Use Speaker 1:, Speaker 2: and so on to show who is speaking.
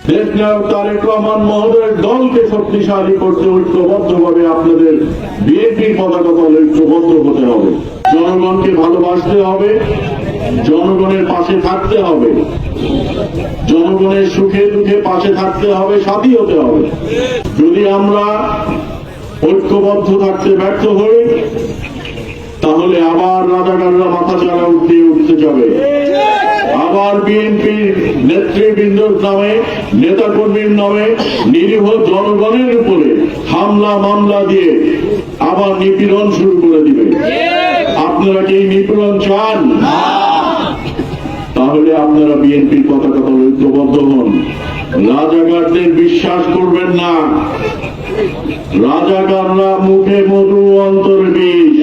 Speaker 1: দেশনায়ক তারেক রহমান মহোদয়ের দলকে শক্তিশালী করতে ঐক্যবদ্ধভাবে আপনাদের বিএনপির পতাকা তলে ঐক্যবদ্ধ হতে হবে। জনগণকে ভালোবাসতে হবে, জনগণের পাশে থাকতে হবে, জনগণের সুখে দুঃখে পাশে থাকতে হবে, সাথী হতে হবে। যদি আমরা ঐক্যবদ্ধ থাকতে ব্যর্থ হই, তাহলে আবার রাজাকাররা মাথা চারা উঠতে যাবে, আবার বিএনপির নেতৃবৃন্দর নামে, নেতাকর্মীর নামে নিরীহ জনগণের উপরে হামলা মামলা দিয়ে আবার নিপীড়ন শুরু করে দিবে। আপনারা কি নিপীড়ন চান? তাহলে আপনারা বিএনপির পতাকা তলে ঐক্যবদ্ধ হন। রাজাকারদের বিশ্বাস করবেন না। রাজাকাররা মুখে মধু, অন্তরে বিষ।